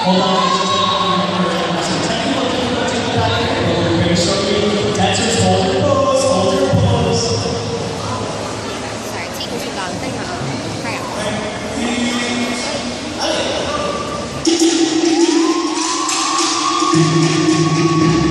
Hold on, ladies and gentlemen. So technical difficulties with that here, but we're going to show you. Dancers, hold your pose, hold your pose. Sorry, 踢过去高，等一下啊，快呀！Hey.